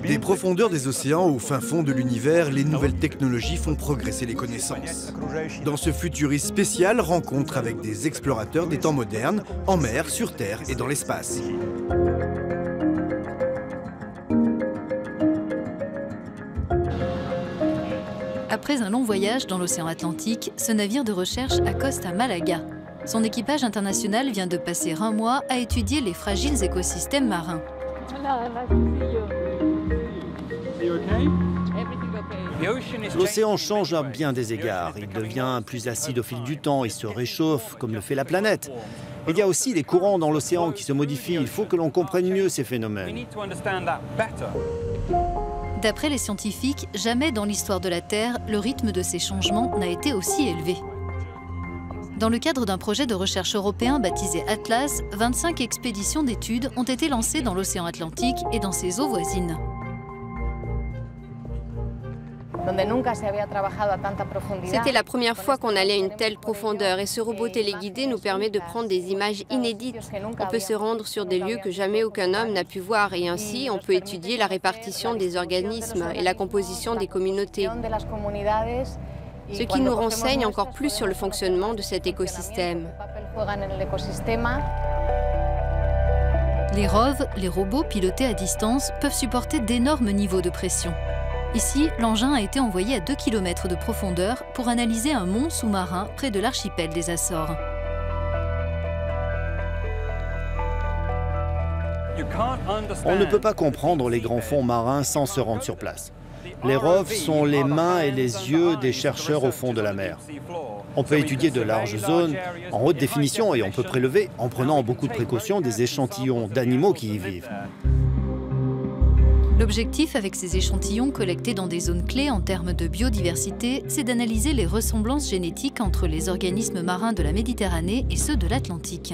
Des profondeurs des océans au fin fond de l'univers, les nouvelles technologies font progresser les connaissances. Dans ce futuriste spécial, rencontre avec des explorateurs des temps modernes, en mer, sur Terre et dans l'espace. Après un long voyage dans l'océan Atlantique, ce navire de recherche accoste à Malaga. Son équipage international vient de passer un mois à étudier les fragiles écosystèmes marins. L'océan change à bien des égards. Il devient plus acide au fil du temps, il se réchauffe comme le fait la planète. Il y a aussi les courants dans l'océan qui se modifient. Il faut que l'on comprenne mieux ces phénomènes. D'après les scientifiques, jamais dans l'histoire de la Terre, le rythme de ces changements n'a été aussi élevé. Dans le cadre d'un projet de recherche européen baptisé Atlas, 25 expéditions d'études ont été lancées dans l'océan Atlantique et dans ses eaux voisines. C'était la première fois qu'on allait à une telle profondeur et ce robot téléguidé nous permet de prendre des images inédites. On peut se rendre sur des lieux que jamais aucun homme n'a pu voir et ainsi on peut étudier la répartition des organismes et la composition des communautés. Ce qui nous renseigne encore plus sur le fonctionnement de cet écosystème. Les ROV, les robots pilotés à distance, peuvent supporter d'énormes niveaux de pression. Ici, l'engin a été envoyé à 2 km de profondeur pour analyser un mont sous-marin près de l'archipel des Açores. On ne peut pas comprendre les grands fonds marins sans se rendre sur place. Les ROV sont les mains et les yeux des chercheurs au fond de la mer. On peut étudier de larges zones en haute définition et on peut prélever, en prenant beaucoup de précautions, des échantillons d'animaux qui y vivent. L'objectif avec ces échantillons collectés dans des zones clés en termes de biodiversité, c'est d'analyser les ressemblances génétiques entre les organismes marins de la Méditerranée et ceux de l'Atlantique.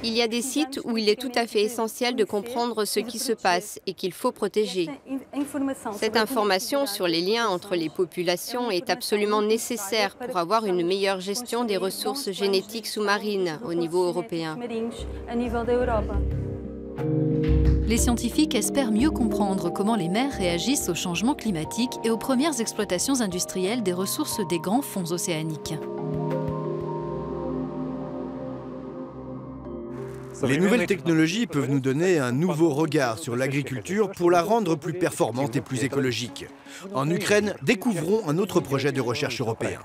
Il y a des sites où il est tout à fait essentiel de comprendre ce qui se passe et qu'il faut protéger. Cette information sur les liens entre les populations est absolument nécessaire pour avoir une meilleure gestion des ressources génétiques sous-marines au niveau européen. Les scientifiques espèrent mieux comprendre comment les mers réagissent au changement climatique et aux premières exploitations industrielles des ressources des grands fonds océaniques. Les nouvelles technologies peuvent nous donner un nouveau regard sur l'agriculture pour la rendre plus performante et plus écologique. En Ukraine, découvrons un autre projet de recherche européen.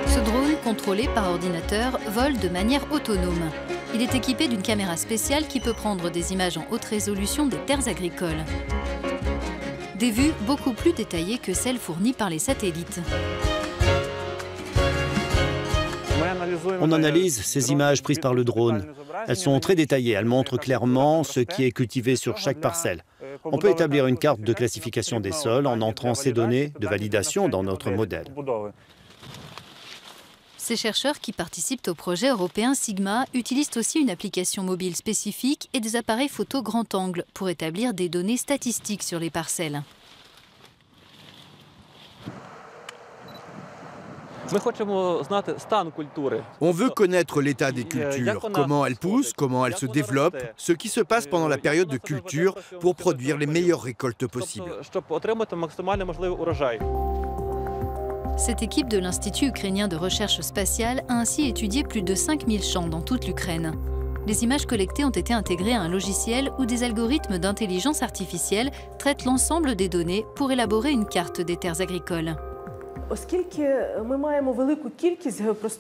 Ce drone, contrôlé par ordinateur, vole de manière autonome. Il est équipé d'une caméra spéciale qui peut prendre des images en haute résolution des terres agricoles. Des vues beaucoup plus détaillées que celles fournies par les satellites. On analyse ces images prises par le drone. Elles sont très détaillées, elles montrent clairement ce qui est cultivé sur chaque parcelle. On peut établir une carte de classification des sols en entrant ces données de validation dans notre modèle. Ces chercheurs qui participent au projet européen Sigma utilisent aussi une application mobile spécifique et des appareils photo grand angle pour établir des données statistiques sur les parcelles. On veut connaître l'état des cultures, comment elles poussent, comment elles se développent, ce qui se passe pendant la période de culture pour produire les meilleures récoltes possibles. Cette équipe de l'Institut ukrainien de recherche spatiale a ainsi étudié plus de 5000 champs dans toute l'Ukraine. Les images collectées ont été intégrées à un logiciel où des algorithmes d'intelligence artificielle traitent l'ensemble des données pour élaborer une carte des terres agricoles.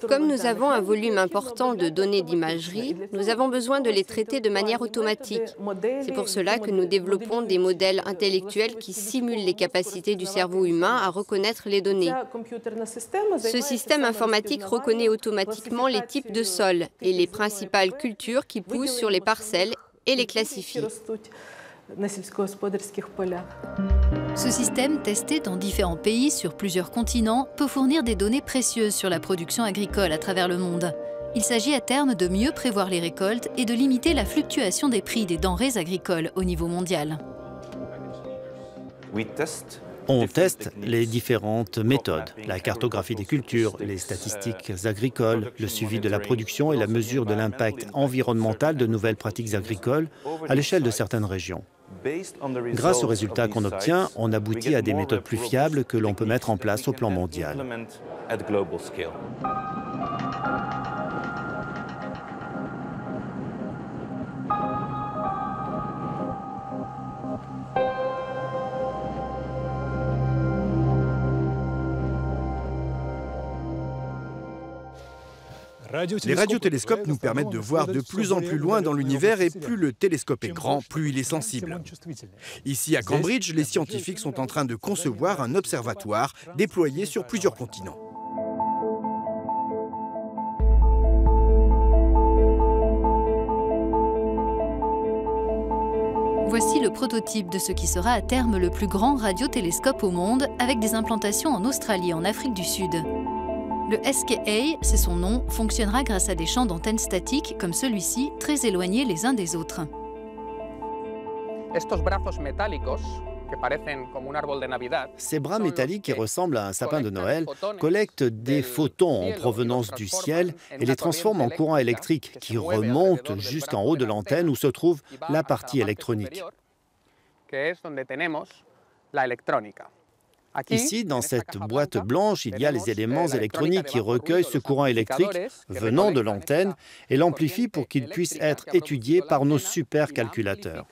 Comme nous avons un volume important de données d'imagerie, nous avons besoin de les traiter de manière automatique. C'est pour cela que nous développons des modèles intellectuels qui simulent les capacités du cerveau humain à reconnaître les données. Ce système informatique reconnaît automatiquement les types de sols et les principales cultures qui poussent sur les parcelles et les classifie. Ce système, testé dans différents pays sur plusieurs continents, peut fournir des données précieuses sur la production agricole à travers le monde. Il s'agit à terme de mieux prévoir les récoltes et de limiter la fluctuation des prix des denrées agricoles au niveau mondial. On teste les différentes méthodes, la cartographie des cultures, les statistiques agricoles, le suivi de la production et la mesure de l'impact environnemental de nouvelles pratiques agricoles à l'échelle de certaines régions. Grâce aux résultats qu'on obtient, on aboutit à des méthodes plus fiables que l'on peut mettre en place au plan mondial. Les radiotélescopes nous permettent de voir de plus en plus loin dans l'univers et plus le télescope est grand, plus il est sensible. Ici à Cambridge, les scientifiques sont en train de concevoir un observatoire déployé sur plusieurs continents. Voici le prototype de ce qui sera à terme le plus grand radiotélescope au monde, avec des implantations en Australie et en Afrique du Sud. Le SKA, c'est son nom, fonctionnera grâce à des champs d'antennes statiques comme celui-ci, très éloignés les uns des autres. Ces bras métalliques qui ressemblent à un sapin de Noël collectent des photons en provenance du ciel et les transforment en courant électrique qui remonte jusqu'en haut de l'antenne où se trouve la partie électronique. Ici, dans cette boîte blanche, il y a les éléments électroniques qui recueillent ce courant électrique venant de l'antenne et l'amplifient pour qu'il puisse être étudié par nos supercalculateurs.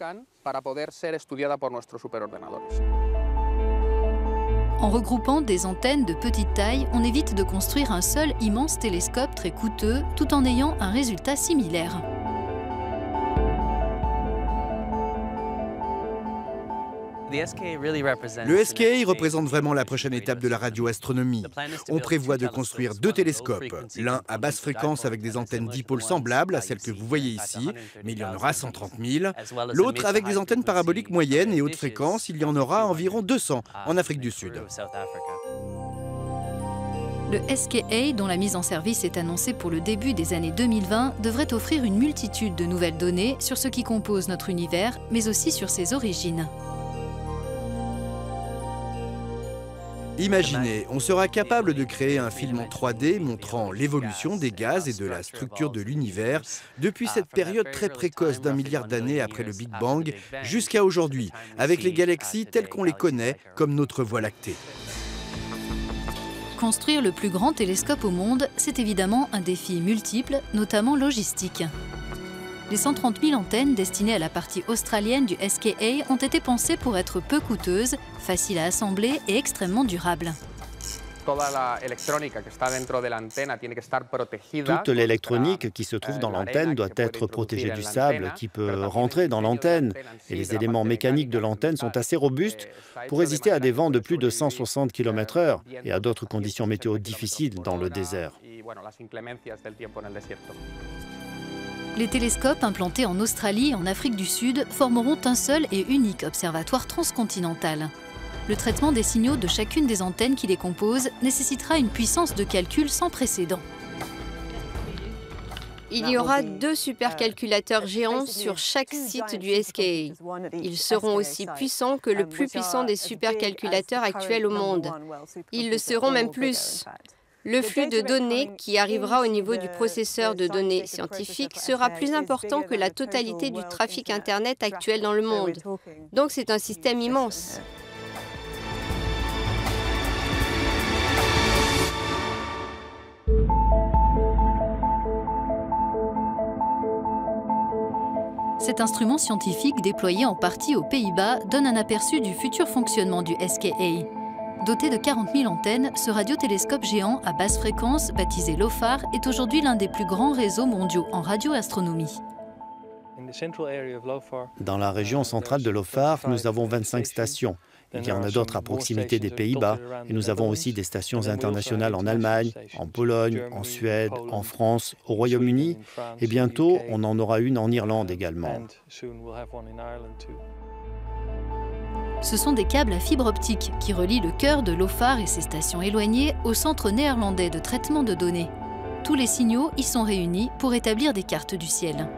En regroupant des antennes de petite taille, on évite de construire un seul immense télescope très coûteux, tout en ayant un résultat similaire. Le SKA représente vraiment la prochaine étape de la radioastronomie. On prévoit de construire 2 télescopes, l'un à basse fréquence avec des antennes dipôles semblables à celles que vous voyez ici, mais il y en aura 130 000. L'autre avec des antennes paraboliques moyennes et haute fréquence, il y en aura environ 200 en Afrique du Sud. Le SKA, dont la mise en service est annoncée pour le début des années 2020, devrait offrir une multitude de nouvelles données sur ce qui compose notre univers, mais aussi sur ses origines. Imaginez, on sera capable de créer un film en 3D montrant l'évolution des gaz et de la structure de l'univers depuis cette période très précoce d'1 milliard d'années après le Big Bang jusqu'à aujourd'hui, avec les galaxies telles qu'on les connaît comme notre Voie lactée. Construire le plus grand télescope au monde, c'est évidemment un défi multiple, notamment logistique. Les 130 000 antennes destinées à la partie australienne du SKA ont été pensées pour être peu coûteuses, faciles à assembler et extrêmement durables. Toute l'électronique qui se trouve dans l'antenne doit être protégée du sable qui peut rentrer dans l'antenne. Et les éléments mécaniques de l'antenne sont assez robustes pour résister à des vents de plus de 160 km/h et à d'autres conditions météo difficiles dans le désert. Les télescopes implantés en Australie et en Afrique du Sud formeront un seul et unique observatoire transcontinental. Le traitement des signaux de chacune des antennes qui les composent nécessitera une puissance de calcul sans précédent. Il y aura 2 supercalculateurs géants sur chaque site du SKA. Ils seront aussi puissants que le plus puissant des supercalculateurs actuels au monde. Ils le seront même plus. Le flux de données qui arrivera au niveau du processeur de données scientifiques sera plus important que la totalité du trafic Internet actuel dans le monde. Donc c'est un système immense. Cet instrument scientifique déployé en partie aux Pays-Bas donne un aperçu du futur fonctionnement du SKA. Doté de 40 000 antennes, ce radiotélescope géant à basse fréquence, baptisé LOFAR, est aujourd'hui l'un des plus grands réseaux mondiaux en radioastronomie. Dans la région centrale de LOFAR, nous avons 25 stations. Il y en a d'autres à proximité des Pays-Bas et nous avons aussi des stations internationales en Allemagne, en Pologne, en Suède, en France, au Royaume-Uni et bientôt on en aura une en Irlande également. Ce sont des câbles à fibre optique qui relient le cœur de LOFAR et ses stations éloignées au centre néerlandais de traitement de données. Tous les signaux y sont réunis pour établir des cartes du ciel.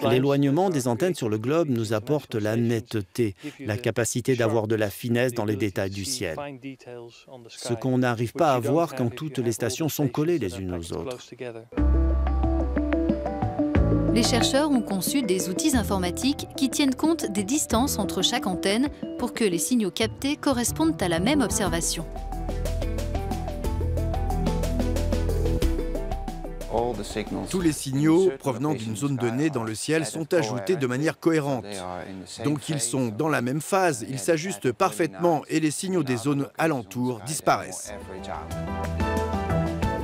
L'éloignement des antennes sur le globe nous apporte la netteté, la capacité d'avoir de la finesse dans les détails du ciel. Ce qu'on n'arrive pas à voir quand toutes les stations sont collées les unes aux autres. Les chercheurs ont conçu des outils informatiques qui tiennent compte des distances entre chaque antenne pour que les signaux captés correspondent à la même observation. Tous les signaux provenant d'une zone donnée dans le ciel sont ajoutés de manière cohérente. Donc ils sont dans la même phase, ils s'ajustent parfaitement et les signaux des zones alentours disparaissent.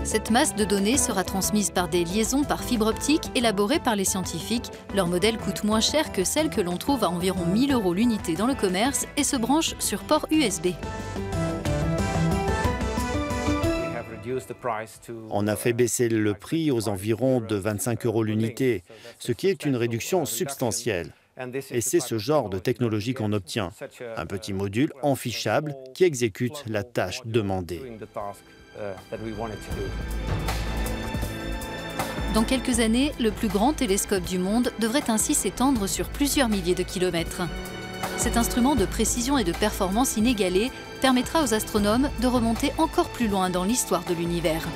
Cette masse de données sera transmise par des liaisons par fibre optique élaborées par les scientifiques. Leur modèle coûte moins cher que celle que l'on trouve à environ 1 000 € l'unité dans le commerce et se branche sur port USB. On a fait baisser le prix aux environs de 25 € l'unité, ce qui est une réduction substantielle. Et c'est ce genre de technologie qu'on obtient, un petit module enfichable qui exécute la tâche demandée. Dans quelques années, le plus grand télescope du monde devrait ainsi s'étendre sur plusieurs milliers de kilomètres. Cet instrument de précision et de performance inégalée permettra aux astronomes de remonter encore plus loin dans l'histoire de l'univers.